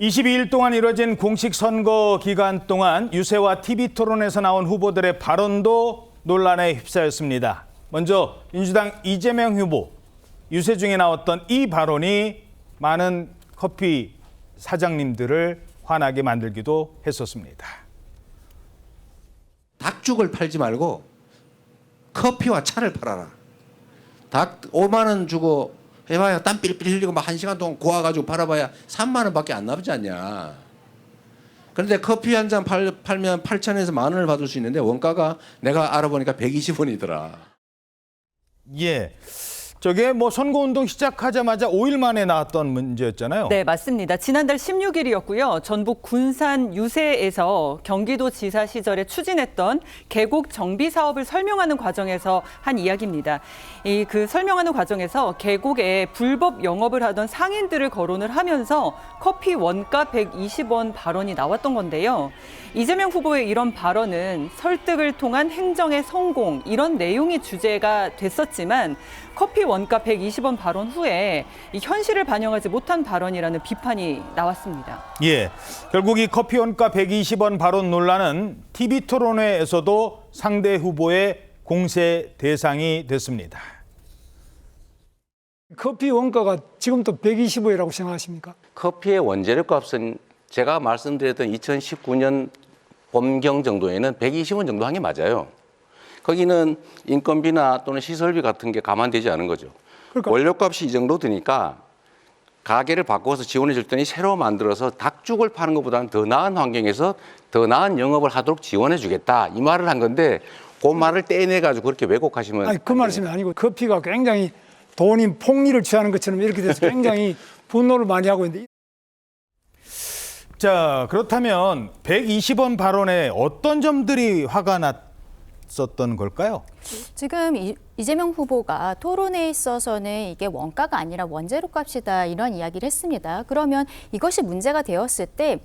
22일 동안 이뤄진 공식 선거 기간 동안 유세와 TV토론에서 나온 후보들의 발언도 논란에 휩싸였습니다. 먼저 민주당 이재명 후보, 유세 중에 나왔던 이 발언이 많은 커피 사장님들을 화나게 만들기도 했었습니다. 닭죽을 팔지 말고 커피와 차를 팔아라. 닭 5만 원 주고 해봐야 땀 삘삘 흘리고 막 1시간 동안 고아가지고 팔아봐야 3만 원밖에 안 나오지 않냐. 그런데 커피 한 잔 팔면 8천에서 1만 원을 받을 수 있는데 원가가 내가 알아보니까 120원이더라. 예. 저게 선거운동 시작하자마자 5일 만에 나왔던 문제였잖아요. 네, 맞습니다. 지난달 16일이었고요. 전북 군산 유세에서 경기도지사 시절에 추진했던 계곡 정비 사업을 설명하는 과정에서 한 이야기입니다. 그 설명하는 과정에서 계곡에 불법 영업을 하던 상인들을 거론을 하면서 커피 원가 120원 발언이 나왔던 건데요. 이재명 후보의 이런 발언은 설득을 통한 행정의 성공, 이런 내용이 주제가 됐었지만 커피 원가 120원 발언 후에 이 현실을 반영하지 못한 발언이라는 비판이 나왔습니다. 예, 결국 이 커피 원가 120원 발언 논란은 TV토론회에서도 상대 후보의 공세 대상이 됐습니다. 커피 원가가 지금도 120원이라고 생각하십니까? 커피의 원재료 값은 제가 말씀드렸던 2019년 봄경 정도에는 120원 정도 한 게 맞아요. 거기는 인건비나 또는 시설비 같은 게 감안되지 않은 거죠. 그러니까. 원료값이 이 정도 드니까 가게를 바꿔서 지원해 줄 때니 새로 만들어서 닭죽을 파는 것보다는 더 나은 환경에서 더 나은 영업을 하도록 지원해 주겠다. 이 말을 한 건데 그 말을 떼내가지고 그렇게 왜곡하시면. 아니, 그 말씀이 아니고 커피가 굉장히 돈이 폭리를 취하는 것처럼 이렇게 돼서 굉장히 분노를 많이 하고 있는데. 자, 그렇다면 120원 발언에 어떤 점들이 화가 났었던 걸까요? 지금 이재명 후보가 토론회에 있어서는 이게 원가가 아니라 원재료 값이다 이런 이야기를 했습니다. 그러면 이것이 문제가 되었을 때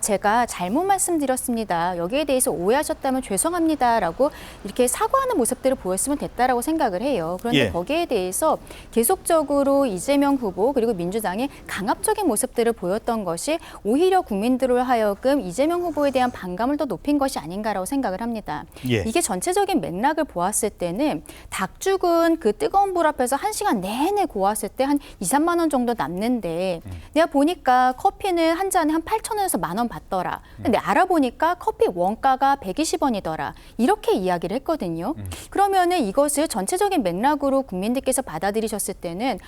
제가 잘못 말씀드렸습니다. 여기에 대해서 오해하셨다면 죄송합니다라고 이렇게 사과하는 모습들을 보였으면 됐다라고 생각을 해요. 그런데 거기에 대해서 계속적으로 이재명 후보 그리고 민주당의 강압적인 모습들을 보였던 것이 오히려 국민들을 하여금 이재명 후보에 대한 반감을 더 높인 것이 아닌가라고 생각을 합니다. 이게 전체적인 맥락을 보았을 때는 닭죽은 그 뜨거운 불 앞에서 1시간 내내 고았을 때 한 2, 3만 원 정도 남는데 내가 보니까 커피는 한 잔에 한 8,000원에서 10,000원 받더라. 근데 알아보니까 커피 원가가 120원이더라. 이렇게 이야기를 했거든요. 그러면은 이것을 전체적인 맥락으로 국민들께서 받아들이셨을 때는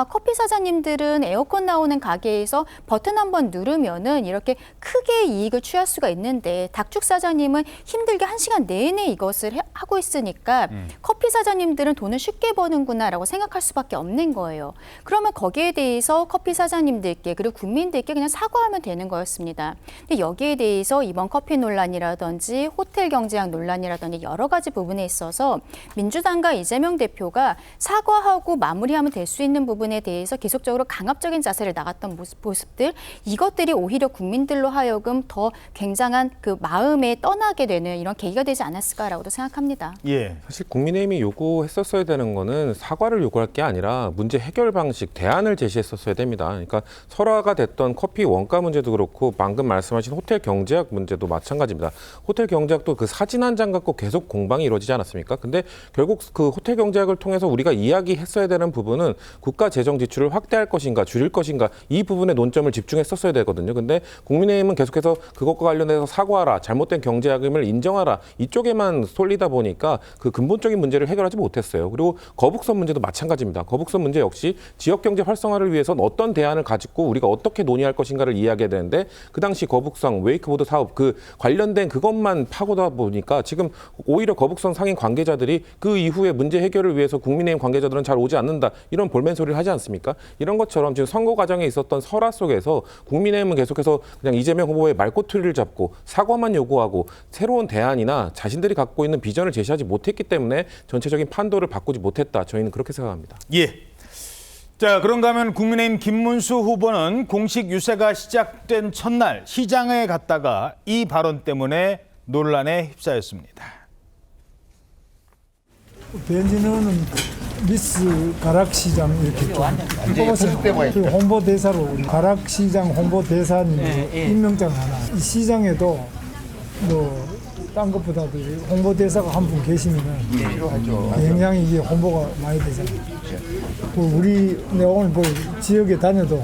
커피 사장님들은 에어컨 나오는 가게에서 버튼 한번 누르면은 이렇게 크게 이익을 취할 수가 있는데 닭죽 사장님은 힘들게 1시간 내내 이것을 하고 있으니까 커피 사장님들은 돈을 쉽게 버는구나라고 생각할 수밖에 없는 거예요. 그러면 거기에 대해서 커피 사장님들께 그리고 국민들께 그냥 사과하면 되는 거였습니다. 근데 여기에 대해서 이번 커피 논란이라든지 호텔 경제학 논란이라든지 여러 가지 부분에 있어서 민주당과 이재명 대표가 사과하고 마무리하면 될 수 있는 부분에 대해서 계속적으로 강압적인 자세를 나갔던 모습들, 이것들이 오히려 국민들로 하여금 더 굉장한 그 마음에 떠나게 되는 이런 계기가 되지 않았을까라고도 생각합니다. 예. 사실 국민의힘이 요구했었어야 되는 거는 사과를 요구할 게 아니라 문제 해결 방식, 대안을 제시했었어야 됩니다. 그러니까 설화가 됐던 커피 원가 문제도 그렇고 방금 말씀하신 호텔 경제학 문제도 마찬가지입니다. 호텔 경제학도 그 사진 한 장 갖고 계속 공방이 이루어지지 않았습니까? 근데 결국 그 호텔 경제학을 통해서 우리가 이야기했어야 되는 부분은 국가 재정 지출을 확대할 것인가, 줄일 것인가 이 부분에 논점을 집중했었어야 되거든요. 근데 국민의힘은 계속해서 그것과 관련해서 사과하라, 잘못된 경제학임을 인정하라 이쪽에만 쏠리다 보니까 그 근본적인 문제를 해결하지 못했어요. 그리고 거북선 문제도 마찬가지입니다. 거북선 문제 역시 지역경제 활성화를 위해서는 어떤 대안을 가지고 우리가 어떻게 논의할 것인가를 이야기해야 되는데 그 당시 거북선, 웨이크보드 사업 그 관련된 그것만 파고다 보니까 지금 오히려 거북선 상인 관계자들이 그 이후에 문제 해결을 위해서 국민의힘 관계자들은 잘 오지 않는다 이런 볼멘 소리를 하지 않습니까? 이런 것처럼 지금 선거 과정에 있었던 설화 속에서 국민의힘은 계속해서 그냥 이재명 후보의 말꼬투리를 잡고 사과만 요구하고 새로운 대안이나 자신들이 갖고 있는 비전을 제시하지 못했기 때문에 전체적인 판도를 바꾸지 못했다. 저희는 그렇게 생각합니다. 예. 자, 그런가 하면 국민의힘 김문수 후보는 공식 유세가 시작된 첫날 시장에 갔다가 이 발언 때문에 논란에 휩싸였습니다. 벤진은 미스 가락시장 이렇게 좀 뽑았어요. 그 홍보대사로 우리 가락시장 홍보대사님 임명장 하나. 이 시장에도 뭐 딴 것보다도 홍보대사가 한 분 계시면은 굉장히 이게 홍보가 많이 되잖아요. 내가 오늘 뭐 지역에 다녀도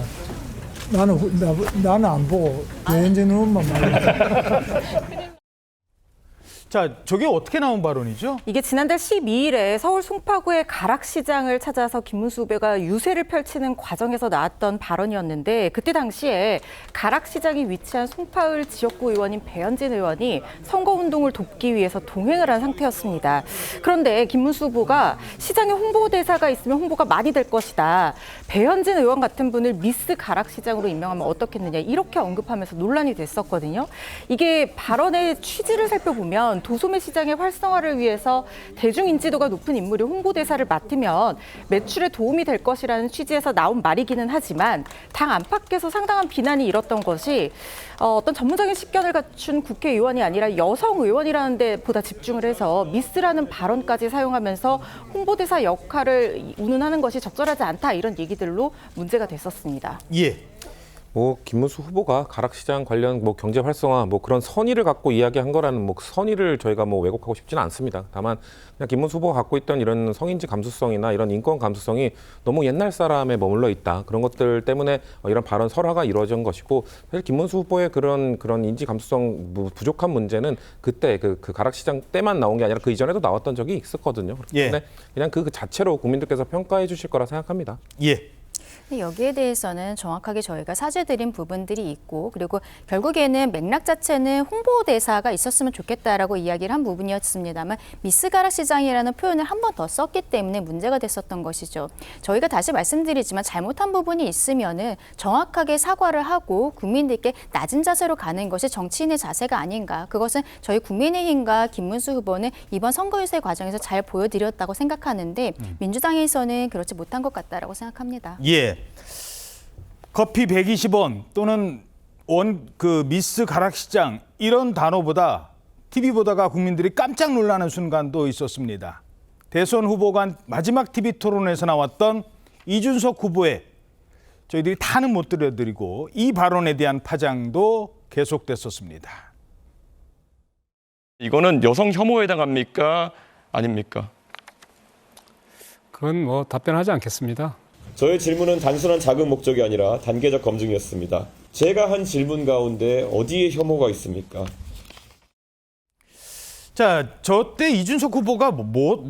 나는 안 보고 배현진 의원만 많이. 자, 저게 어떻게 나온 발언이죠? 이게 지난달 12일에 서울 송파구의 가락시장을 찾아서 김문수 후보가 유세를 펼치는 과정에서 나왔던 발언이었는데 그때 당시에 가락시장이 위치한 송파을 지역구 의원인 배현진 의원이 선거운동을 돕기 위해서 동행을 한 상태였습니다. 그런데 김문수 후보가 시장에 홍보대사가 있으면 홍보가 많이 될 것이다. 배현진 의원 같은 분을 미스 가락시장으로 임명하면 어떻겠느냐 이렇게 언급하면서 논란이 됐었거든요. 이게 발언의 취지를 살펴보면 도소매 시장의 활성화를 위해서 대중인지도가 높은 인물이 홍보대사를 맡으면 매출에 도움이 될 것이라는 취지에서 나온 말이기는 하지만 당 안팎에서 상당한 비난이 일었던 것이 어떤 전문적인 식견을 갖춘 국회의원이 아니라 여성 의원이라는 데 보다 집중을 해서 미스라는 발언까지 사용하면서 홍보대사 역할을 운운하는 것이 적절하지 않다 이런 얘기들로 문제가 됐었습니다. 예. 김문수 후보가 가락시장 관련 경제 활성화 그런 선의를 갖고 이야기한 거라는 그 선의를 저희가 왜곡하고 싶지는 않습니다. 다만 그냥 김문수 후보가 갖고 있던 이런 성인지 감수성이나 이런 인권 감수성이 너무 옛날 사람에 머물러 있다. 그런 것들 때문에 이런 발언 설화가 이루어진 것이고 사실 김문수 후보의 그런 인지 감수성 부족한 문제는 그때 그 가락시장 때만 나온 게 아니라 그 이전에도 나왔던 적이 있었거든요. 그렇기 때문에 그냥 그 자체로 국민들께서 평가해 주실 거라 생각합니다. 예. 여기에 대해서는 정확하게 저희가 사죄드린 부분들이 있고 그리고 결국에는 맥락 자체는 홍보대사가 있었으면 좋겠다라고 이야기를 한 부분이었습니다만 미스 가락시장이라는 표현을 한 번 더 썼기 때문에 문제가 됐었던 것이죠. 저희가 다시 말씀드리지만 잘못한 부분이 있으면은 정확하게 사과를 하고 국민들께 낮은 자세로 가는 것이 정치인의 자세가 아닌가. 그것은 저희 국민의힘과 김문수 후보는 이번 선거유세 과정에서 잘 보여드렸다고 생각하는데 민주당에서는 그렇지 못한 것 같다라고 생각합니다. 예. 커피 120원 또는 미스 가락시장 이런 단어보다 TV 보다가 국민들이 깜짝 놀라는 순간도 있었습니다. 대선 후보 간 마지막 TV 토론에서 나왔던 이준석 후보의 저희들이 다는 못 들려드리고 이 발언에 대한 파장도 계속됐었습니다. 이거는 여성 혐오에 해당합니까? 아닙니까? 그건 답변하지 않겠습니다. 저의 질문은 단순한 자극 목적이 아니라 단계적 검증이었습니다. 제가 한 질문 가운데 어디에 혐오가 있습니까? 자, 저 때 이준석 후보가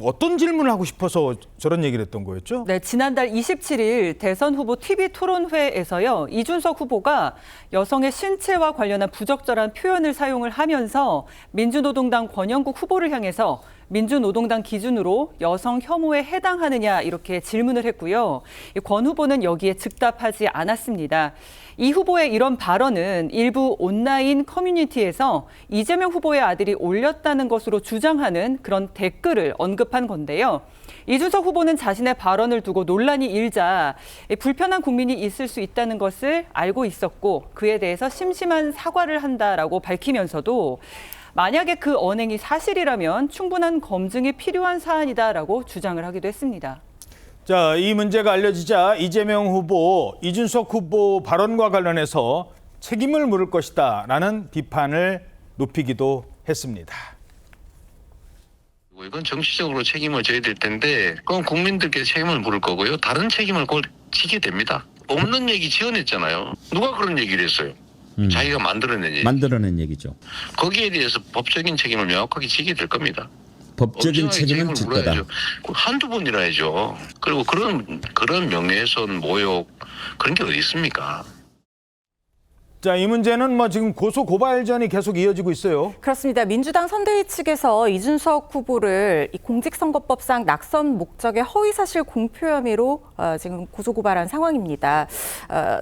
어떤 질문을 하고 싶어서 저런 얘기를 했던 거였죠? 네, 지난달 27일 대선 후보 TV 토론회에서요. 이준석 후보가 여성의 신체와 관련한 부적절한 표현을 사용을 하면서 민주노동당 권영국 후보를 향해서 민주노동당 기준으로 여성 혐오에 해당하느냐 이렇게 질문을 했고요. 권 후보는 여기에 즉답하지 않았습니다. 이 후보의 이런 발언은 일부 온라인 커뮤니티에서 이재명 후보의 아들이 올렸다는 것으로 주장하는 그런 댓글을 언급한 건데요. 이준석 후보는 자신의 발언을 두고 논란이 일자 불편한 국민이 있을 수 있다는 것을 알고 있었고 그에 대해서 심심한 사과를 한다라고 밝히면서도 만약에 그 언행이 사실이라면 충분한 검증이 필요한 사안이다라고 주장을 하기도 했습니다. 자, 이 문제가 알려지자 이재명 후보, 이준석 후보 발언과 관련해서 책임을 물을 것이다라는 비판을 높이기도 했습니다. 이건 정치적으로 책임을 져야 될 텐데 그건 국민들께 책임을 물을 거고요. 다른 책임을 그걸 지게 됩니다. 없는 얘기 지어냈잖아요. 누가 그런 얘기를 했어요? 자기가 만들어낸 얘기죠. 거기에 대해서 법적인 책임을 명확하게 지게 될 겁니다. 법적인 책임은 질 거다. 한두 번이라 해죠. 그리고 그런 명예훼손, 모욕 그런 게 어디 있습니까? 자, 이 문제는 지금 고소 고발전이 계속 이어지고 있어요. 그렇습니다. 민주당 선대위 측에서 이준석 후보를 이 공직선거법상 낙선 목적의 허위사실 공표 혐의로 지금 고소 고발한 상황입니다.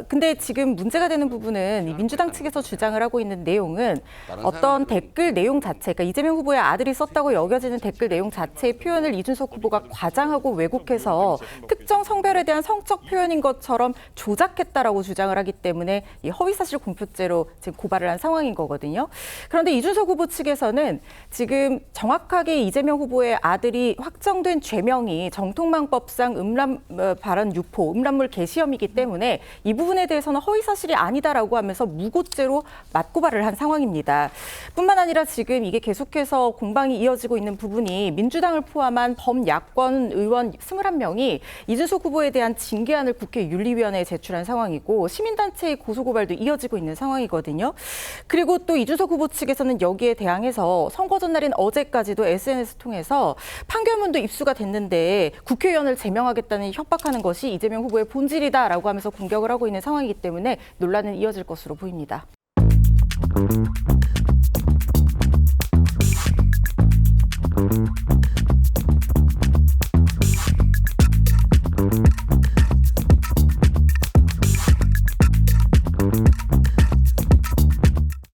근데 지금 문제가 되는 부분은 이 민주당 측에서 주장을 하고 있는 내용은 어떤 댓글 내용 자체, 그러니까 이재명 후보의 아들이 썼다고 여겨지는 댓글 내용 자체의 표현을 이준석 후보가 과장하고 왜곡해서 특정 성별에 대한 성적 표현인 것처럼 조작했다라고 주장을 하기 때문에 이 허위사실 공표죄로 지금 고발을 한 상황인 거거든요. 그런데 이준석 후보 측에서는 지금 정확하게 이재명 후보의 아들이 확정된 죄명이 정통망법상 발언 유포, 음란물 게시 혐의이기 때문에 이 부분에 대해서는 허위 사실이 아니다라고 하면서 무고죄로 맞고발을 한 상황입니다. 뿐만 아니라 지금 이게 계속해서 공방이 이어지고 있는 부분이 민주당을 포함한 범야권 의원 21명이 이준석 후보에 대한 징계안을 국회 윤리위원회에 제출한 상황이고 시민단체의 고소고발도 이어지고 있는 상황이거든요. 그리고 또 이준석 후보 측에서는 여기에 대항해서 선거 전날인 어제까지도 SNS 통해서 판결문도 입수가 됐는데 국회의원을 제명하겠다는 협박하는 것이 이재명 후보의 본질이다라고 하면서 공격을 하고 있는 상황이기 때문에 논란은 이어질 것으로 보입니다.